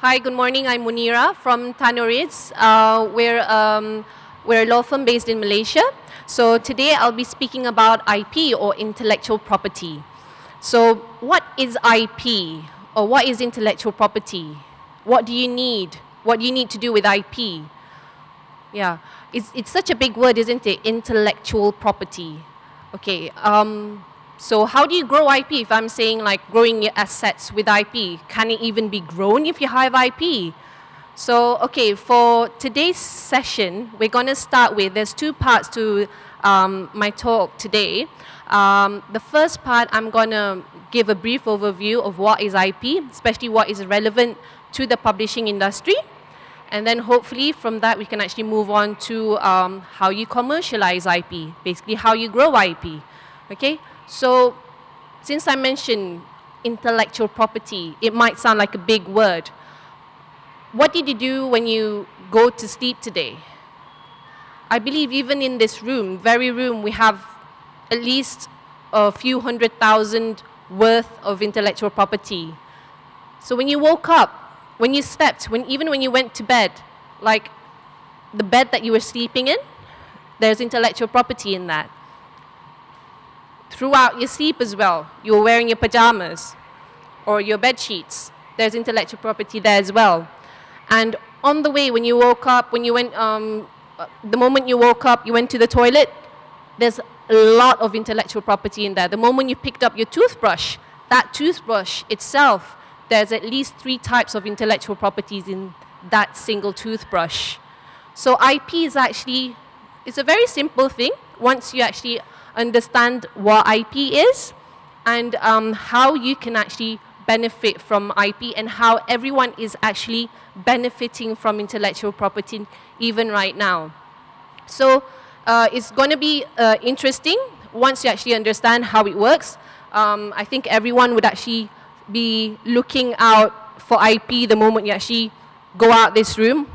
Hi, good morning. I'm Munira from Tanurids. We're a law firm based in Malaysia. So today I'll be speaking about IP or intellectual property. So what is IP or what is intellectual property? What do you need? What do you need to do with IP? Yeah, it's such a big word, isn't it? Intellectual property. Okay, so how do you grow IP? If I'm saying like growing your assets with IP, can it even be grown if you have IP? So, okay, for today's session, we're going to start with, there's two parts to my talk today. The first part, I'm going to give a brief overview of what is IP, especially what is relevant to the publishing industry. And then hopefully from that, we can actually move on to how you commercialize IP, basically how you grow IP, okay? So since I mentioned intellectual property, it might sound like a big word. What did you do when you go to sleep today? I believe even in this room, very room, we have at least a few 100,000 worth of intellectual property. So when you woke up, when you slept, even when you went to bed, like the bed that you were sleeping in, there's intellectual property in that. Throughout your sleep as well, you were wearing your pajamas or your bed sheets. There's intellectual property there as well. And on the way, when you woke up, when you went, the moment you woke up, you went to the toilet, there's a lot of intellectual property in there. The moment you picked up your toothbrush, that toothbrush itself, there's at least 3 types of intellectual properties in that single toothbrush. So IP is actually, it's a very simple thing once you actually understand what IP is and how you can actually benefit from IP and how everyone is actually benefiting from intellectual property even right now. So it's going to be interesting once you actually understand how it works. I think everyone would actually be looking out for IP the moment you actually go out this room.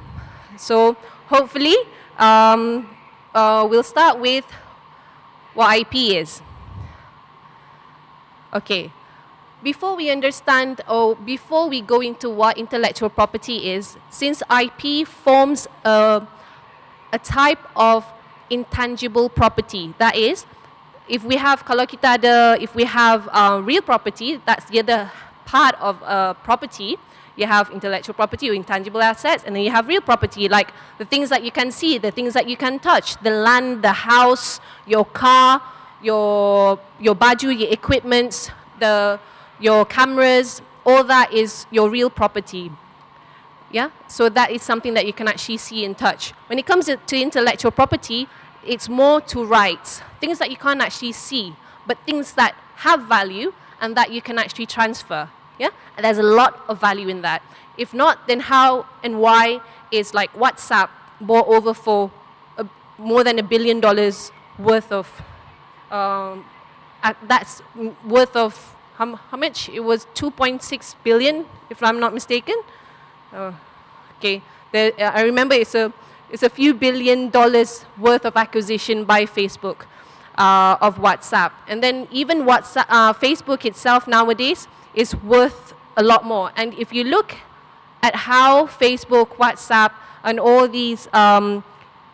So hopefully we'll start with what IP is. Okay, before we understand or before we go into what intellectual property is, since IP forms a type of intangible property, that is, if we have if we have real property, that's the other part of property. You have intellectual property or intangible assets, and then you have real property, like the things that you can see, the things that you can touch, the land, the house, your car, your baju, your equipment, your cameras, all that is your real property. Yeah, so that is something that you can actually see and touch. When it comes to intellectual property, it's more to rights, things that you can't actually see, but things that have value and that you can actually transfer. Yeah, and there's a lot of value in that. If not, then how and why is like WhatsApp bought over for more than $1 billion worth of, that's worth of, how much? It was 2.6 billion, if I'm not mistaken. Okay, I remember it's a few $1 billion worth of acquisition by Facebook of WhatsApp. And then even WhatsApp, Facebook itself nowadays is worth a lot more. And if you look at how Facebook, WhatsApp, and all these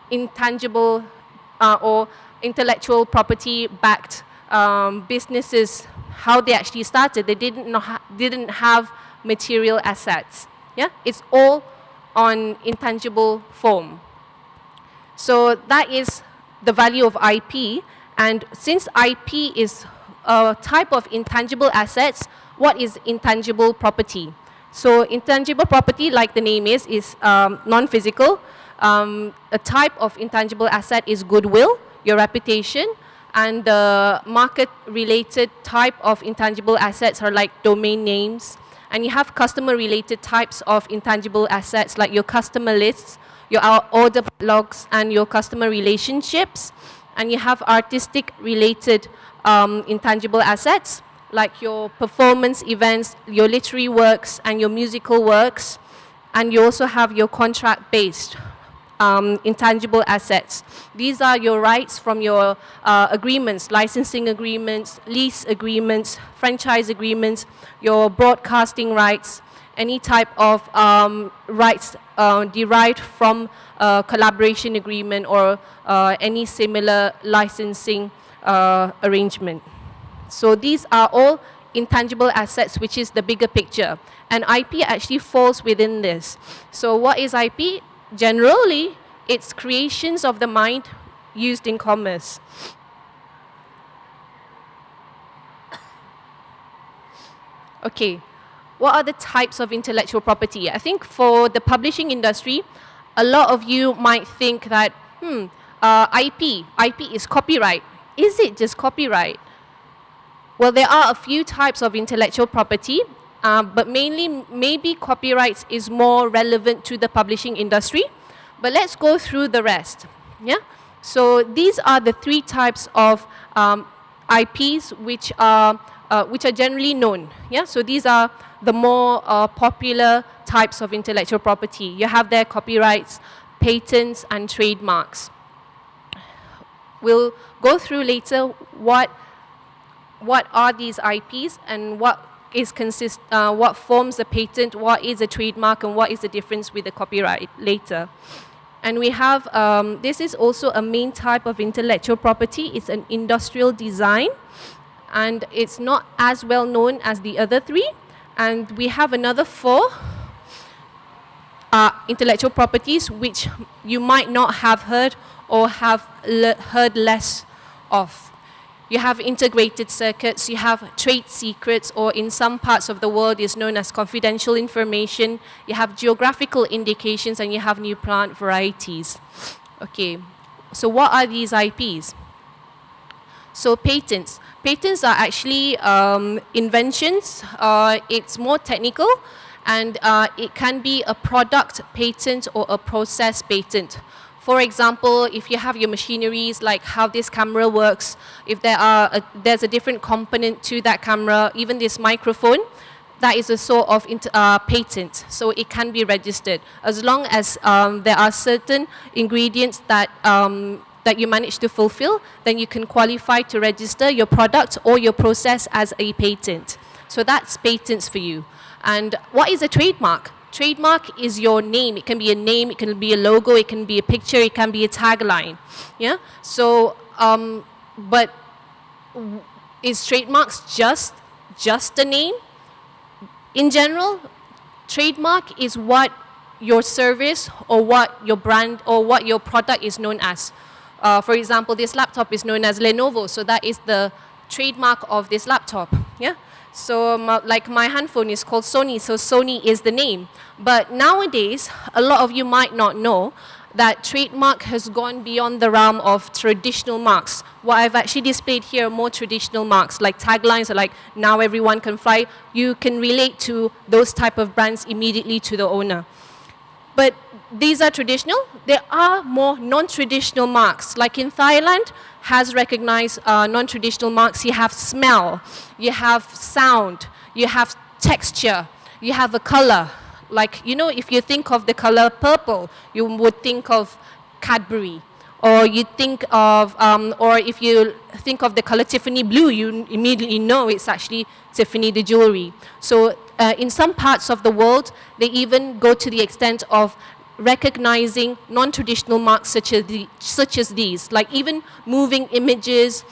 intangible or intellectual property-backed businesses, how they actually started, they didn't have material assets. Yeah, it's all on intangible form. So that is the value of IP. And since IP is a type of intangible assets, what is intangible property? So intangible property, like the name is non-physical. A type of intangible asset is goodwill, your reputation, and the market-related type of intangible assets are like domain names. And you have customer-related types of intangible assets like your customer lists, your order logs, and your customer relationships. And you have artistic-related intangible assets like your performance events, your literary works, and your musical works. And you also have your contract-based intangible assets. These are your rights from your agreements, licensing agreements, lease agreements, franchise agreements, your broadcasting rights, any type of rights derived from a collaboration agreement or any similar licensing arrangement. So these are all intangible assets, which is the bigger picture. And IP actually falls within this. So what is IP? Generally, it's creations of the mind used in commerce. Okay, what are the types of intellectual property? I think for the publishing industry, a lot of you might think that, IP is copyright. Is it just copyright? Well, there are a few types of intellectual property, but mainly maybe copyrights is more relevant to the publishing industry. But let's go through the rest. Yeah. So these are the 3 types of IPs which are generally known. Yeah. So these are the more popular types of intellectual property. You have their copyrights, patents, and trademarks. We'll go through later what are these IPs and what forms a patent, what is a trademark, and what is the difference with the copyright later. And we have, this is also a main type of intellectual property. It's an industrial design, and it's not as well known as the other 3. And we have another 4 intellectual properties which you might not have heard or have heard less of. You have integrated circuits, you have trade secrets, or in some parts of the world is known as confidential information. You have geographical indications, and you have new plant varieties. Okay, so what are these IPs? So patents. Patents are actually inventions. It's more technical, and it can be a product patent or a process patent. For example, if you have your machineries, like how this camera works, if there's a different component to that camera, even this microphone, that is a sort of patent. So it can be registered. As long as there are certain ingredients that you manage to fulfill, then you can qualify to register your product or your process as a patent. So that's patents for you. And what is a trademark? Trademark is your name. It can be a name, it can be a logo, it can be a picture, it can be a tagline. Yeah. So, but is trademarks just a name? In general, trademark is what your service or what your brand or what your product is known as. For example, this laptop is known as Lenovo, so that is the trademark of this laptop. Yeah. So like my handphone is called Sony, so Sony is the name. But nowadays, a lot of you might not know that trademark has gone beyond the realm of traditional marks. What I've actually displayed here are more traditional marks, like taglines, are like now everyone can fly. You can relate to those type of brands immediately to the owner. But these are traditional. There are more non-traditional marks, like in Thailand, has recognized non-traditional marks. You have smell, you have sound, you have texture, you have a color. Like, you know, if you think of the color purple, you would think of Cadbury. Or you think of, or if you think of the color Tiffany blue, you immediately know it's actually Tiffany the jewelry. So in some parts of the world, they even go to the extent of recognizing non-traditional marks such as these, like even moving images,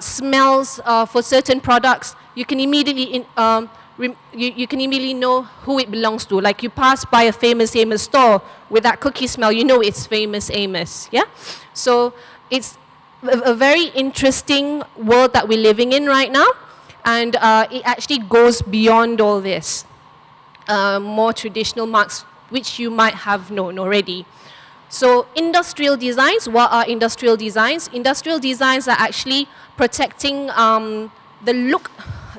smells for certain products. You can immediately you can immediately know who it belongs to. Like you pass by a famous Amos store with that cookie smell, you know it's famous Amos. Yeah, so it's a very interesting world that we're living in right now, and it actually goes beyond all this. More traditional marks, which you might have known already. So industrial designs, what are industrial designs? Industrial designs are actually protecting the look,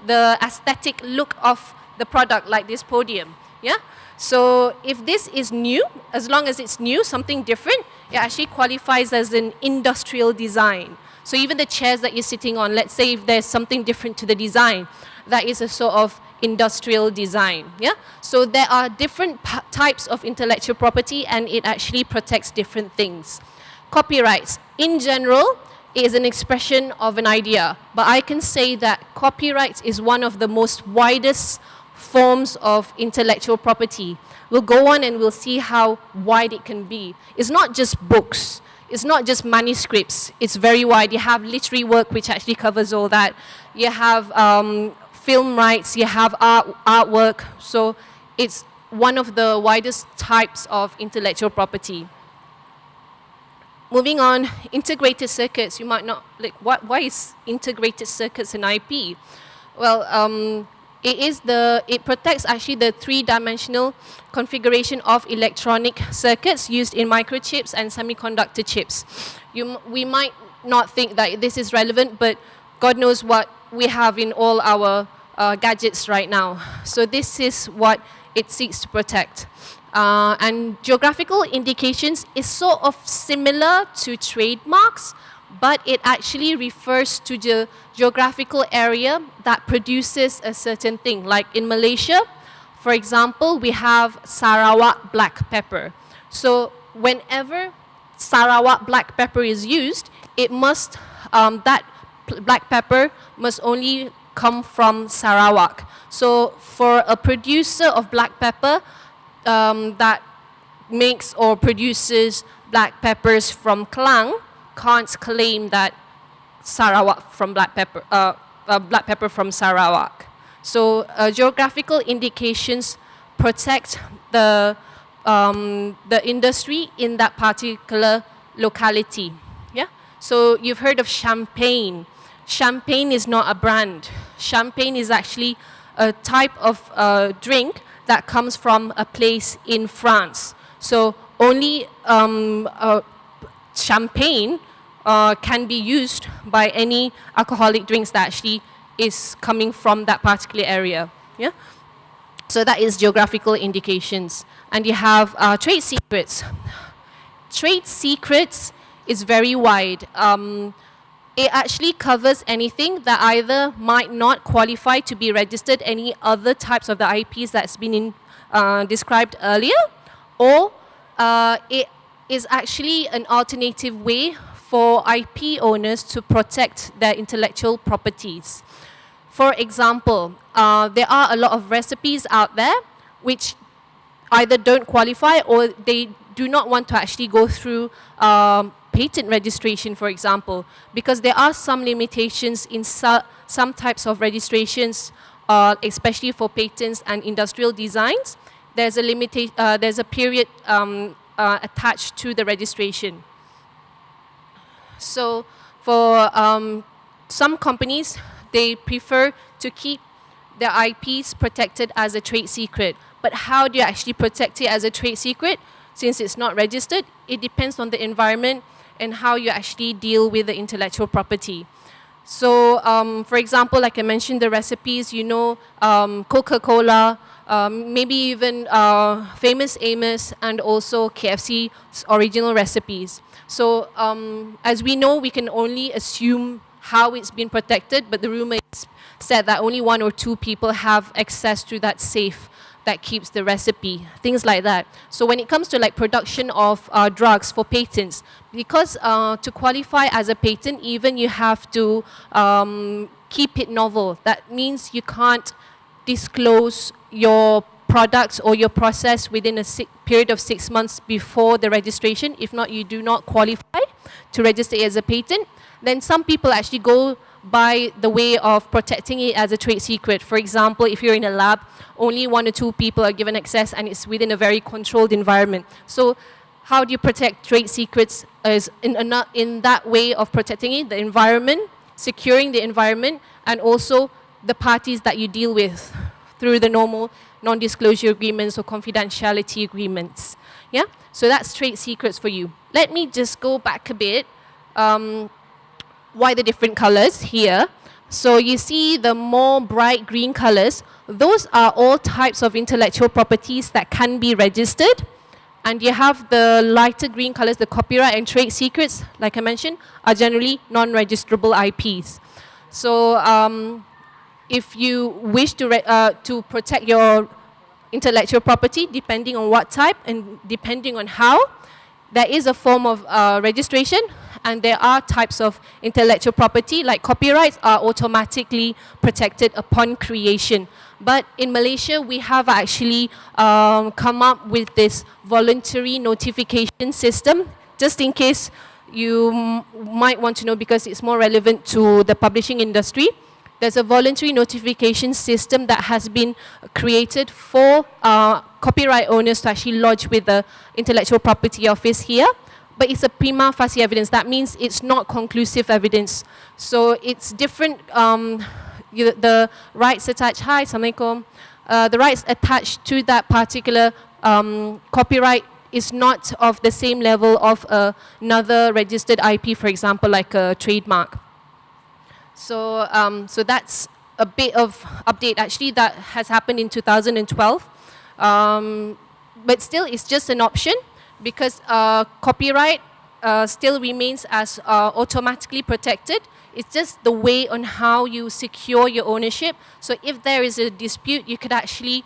the aesthetic look of the product, like this podium. Yeah. So if this is new, as long as it's new, something different, it actually qualifies as an industrial design. So even the chairs that you're sitting on, let's say if there's something different to the design, that is a sort of industrial design. Yeah? So there are different types of intellectual property, and it actually protects different things. Copyrights, in general, is an expression of an idea, but I can say that copyright is one of the most widest forms of intellectual property. We'll go on and we'll see how wide it can be. It's not just books. It's not just manuscripts. It's very wide. You have literary work, which actually covers all that. You have film rights. You have artwork. So it's one of the widest types of intellectual property. Moving on, integrated circuits. You might not, like, why is integrated circuits an IP? Well, it protects actually the three-dimensional configuration of electronic circuits used in microchips and semiconductor chips. We might not think that this is relevant, but God knows what we have in all our gadgets right now. So this is what it seeks to protect. And geographical indications is sort of similar to trademarks, but it actually refers to the geographical area that produces a certain thing. Like in Malaysia, for example, we have Sarawak black pepper. So whenever Sarawak black pepper is used, it must, that black pepper must only come from Sarawak. So for a producer of black pepper that makes or produces black peppers from Klang, can't claim that Sarawak from black pepper from Sarawak. So geographical indications protect the industry in that particular locality. Yeah. So you've heard of champagne. Champagne is not a brand. Champagne is actually a type of drink that comes from a place in France. So only champagne can be used by any alcoholic drinks that actually is coming from that particular area. Yeah. So that is geographical indications. And you have trade secrets. Trade secrets is very wide. It actually covers anything that either might not qualify to be registered, any other types of the IPs that's been described earlier, or it is actually an alternative way for IP owners to protect their intellectual properties. For example, there are a lot of recipes out there which either don't qualify or they do not want to actually go through patent registration, for example, because there are some limitations in some types of registrations, especially for patents and industrial designs. There's a period attached to the registration. So for some companies, they prefer to keep their IPs protected as a trade secret. But how do you actually protect it as a trade secret? Since it's not registered, it depends on the environment and how you actually deal with the intellectual property. So, for example, like I mentioned, the recipes, you know, Coca-Cola, maybe even Famous Amos, and also KFC's original recipes. So, as we know, we can only assume how it's been protected, but the rumor is said that only 1 or 2 people have access to that safe that keeps the recipe, things like that. So when it comes to like production of drugs for patents, because to qualify as a patent, even you have to keep it novel. That means you can't disclose your products or your process within a period of 6 months before the registration. If not, you do not qualify to register it as a patent. Then some people actually go by the way of protecting it as a trade secret. For example, if you're in a lab, only 1 or 2 people are given access and it's within a very controlled environment. So how do you protect trade secrets as in that way of protecting it, the environment, securing the environment, and also the parties that you deal with through the normal non-disclosure agreements or confidentiality agreements. Yeah? So that's trade secrets for you. Let me just go back a bit. Why the different colors here? So you see the more bright green colors, those are all types of intellectual properties that can be registered. And you have the lighter green colors, the copyright and trade secrets, like I mentioned, are generally non-registrable IPs. So if you wish to protect your intellectual property, depending on what type and depending on how, there is a form of registration, and there are types of intellectual property, like copyrights are automatically protected upon creation. But in Malaysia, we have actually come up with this voluntary notification system, just in case you might want to know, because it's more relevant to the publishing industry. There's a voluntary notification system that has been created for copyright owners to actually lodge with the Intellectual Property Office here. But it's a prima facie evidence. That means it's not conclusive evidence. So it's different. The rights attached, hi, Assalamualaikum. The rights attached to that particular copyright is not of the same level of another registered IP, for example, like a trademark. So, so that's a bit of update actually that has happened in 2012. But still, it's just an option, because copyright still remains as automatically protected. It's just the way on how you secure your ownership. So if there is a dispute, you could actually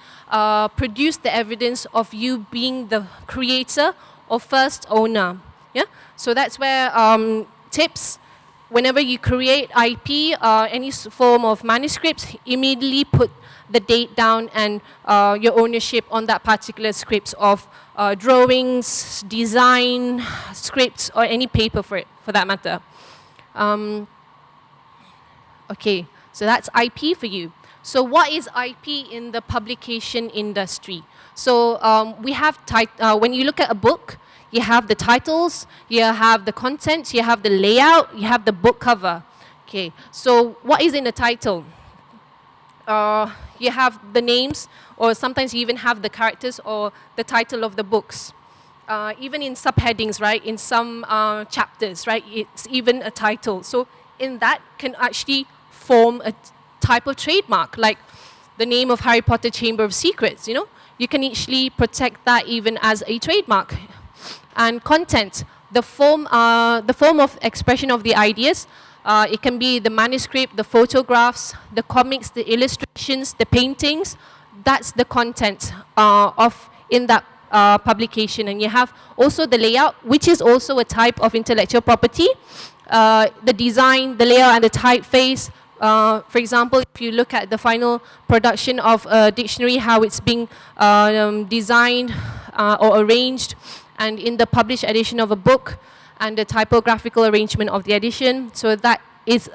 produce the evidence of you being the creator or first owner. Yeah. So that's where tips. Whenever you create IP, any form of manuscripts, immediately put the date down and your ownership on that particular scripts of drawings, design, scripts, or any paper for that matter. Okay, so that's IP for you. So what is IP in the publication industry? So we have, when you look at a book, you have the titles, you have the contents, you have the layout, you have the book cover. Okay, so what is in the title? You have the names, or sometimes you even have the characters or the title of the books. Even in subheadings, right, in some chapters, right, it's even a title. So in that can actually form a type of trademark, like the name of Harry Potter Chamber of Secrets, you know? You can actually protect that even as a trademark. And content, the form of expression of the ideas, it can be the manuscript, the photographs, the comics, the illustrations, the paintings. That's the content in that publication. And you have also the layout, which is also a type of intellectual property. The design, the layout, and the typeface. For example, if you look at the final production of a dictionary, how it's being designed or arranged, and in the published edition of a book, and the typographical arrangement of the edition. So that is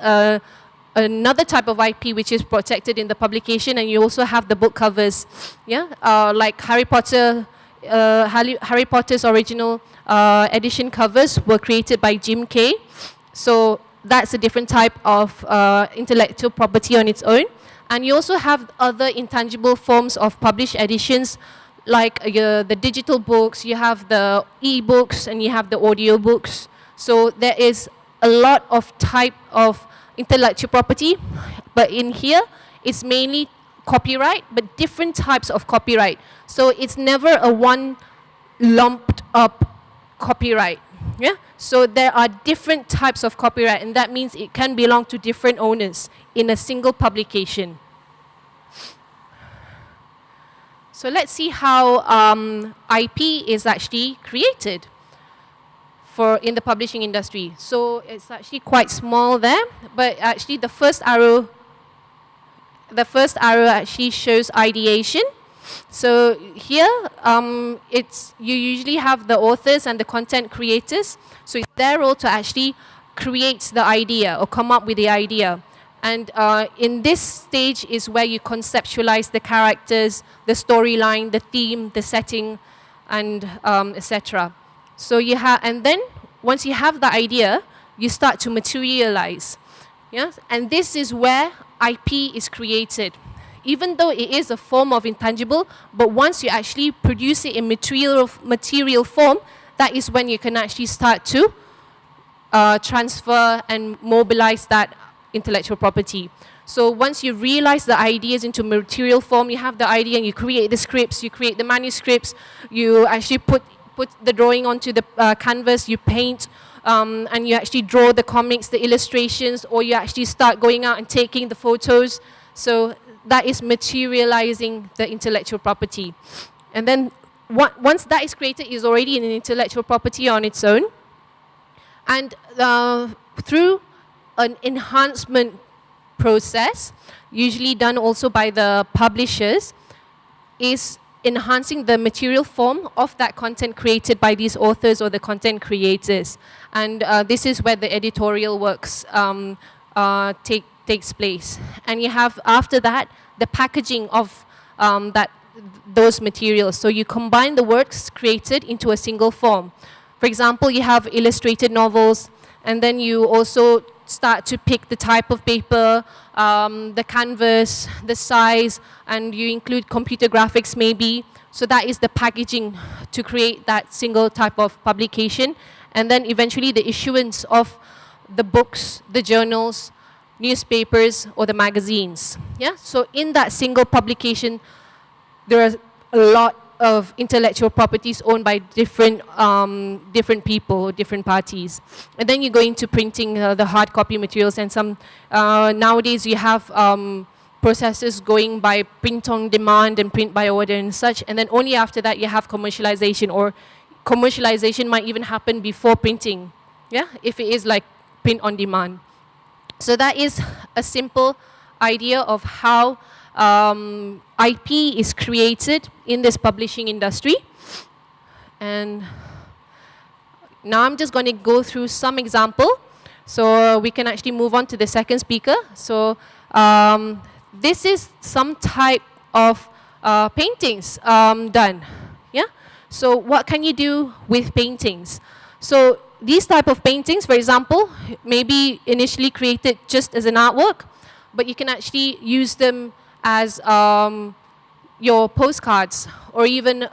another type of IP which is protected in the publication. And you also have the book covers, yeah, like Harry Potter's original edition covers were created by Jim Kay. So that's a different type of intellectual property on its own. And you also have other intangible forms of published editions, like the digital books, you have the e-books, and you have the audio books. So there is a lot of type of intellectual property, but in here, it's mainly copyright, but different types of copyright. So it's never a one lumped up copyright. Yeah? So there are different types of copyright, and that means it can belong to different owners in a single publication. So let's see how IP is actually created in the publishing industry. So it's actually quite small there, but actually the first arrow actually shows ideation. So here, you usually have the authors and the content creators. So it's their role to actually create the idea or come up with the idea. And in this stage is where you conceptualize the characters, the storyline, the theme, the setting, and etc. So you have, and then once you have the idea, you start to materialize. Yes? And this is where IP is created. Even though it is a form of intangible, but once you actually produce it in material form, that is when you can actually start to transfer and mobilize that intellectual property. So once you realize the ideas into material form, you have the idea and you create the scripts, you create the manuscripts, you actually put the drawing onto the canvas, you paint, and you actually draw the comics, the illustrations, or you actually start going out and taking the photos. So that is materializing the intellectual property. And then once that is created, it's already an intellectual property on its own. And through an enhancement process, usually done also by the publishers, is enhancing the material form of that content created by these authors or the content creators. And this is where the editorial works takes place. And you have, after that, the packaging of those materials. So you combine the works created into a single form. For example, you have illustrated novels, and then you also start to pick the type of paper, the canvas, the size, and you include computer graphics maybe. So that is the packaging to create that single type of publication. And then eventually the issuance of the books, the journals, newspapers, or the magazines. Yeah? So in that single publication, there are a lot of intellectual properties owned by different people, different parties. And then you go into printing the hard copy materials, and some nowadays you have processes going by print on demand and print by order and such, and then only after that you have commercialization, or commercialization might even happen before printing, yeah, if it is like print on demand. So that is a simple idea of how IP is created in this publishing industry. And now I'm just going to go through some example, so we can actually move on to the second speaker. So this is some type of paintings done. Yeah. So what can you do with paintings? So these type of paintings, for example, may be initially created just as an artwork, but you can actually use them as your postcards, or even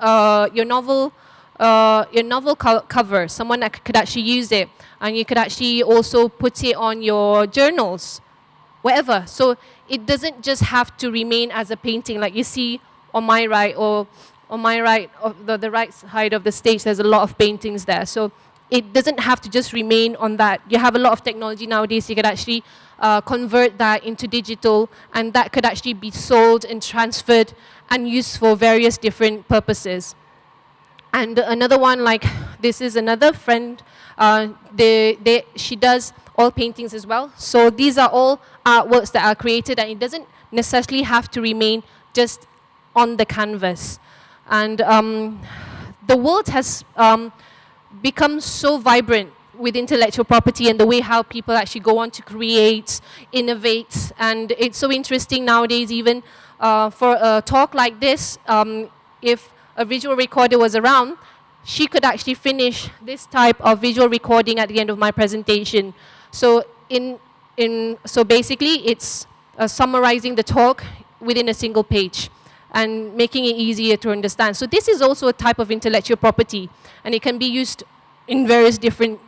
your novel cover. Someone that could actually use it, and you could actually also put it on your journals, wherever. So it doesn't just have to remain as a painting, like you see on my right, or on my right, of the right side of the stage. There's a lot of paintings there. So it doesn't have to just remain on that. You have a lot of technology nowadays. You could actually convert that into digital, and that could actually be sold and transferred and used for various different purposes. And another one, like this is another friend. She does all paintings as well. So these are all artworks that are created, and it doesn't necessarily have to remain just on the canvas. And the world has become so vibrant with intellectual property and the way how people actually go on to create, innovate. And it's so interesting nowadays, even for a talk like this, if a visual recorder was around, she could actually finish this type of visual recording at the end of my presentation. So so basically it's summarizing the talk within a single page and making it easier to understand. So this is also a type of intellectual property, and it can be used in various different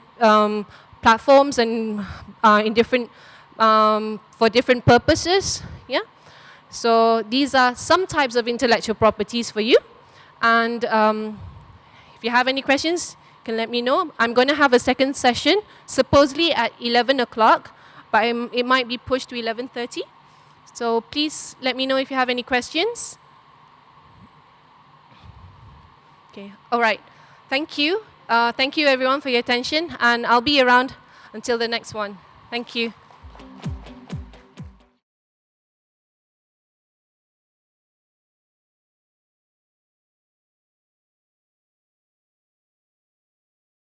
platforms and in different for different purposes. Yeah. So these are some types of intellectual properties for you. And if you have any questions, you can let me know. I'm going to have a second session, supposedly at 11 o'clock, but it might be pushed to 11:30. So please let me know if you have any questions. Okay. All right. Thank you. Thank you, everyone, for your attention. And I'll be around until the next one. Thank you.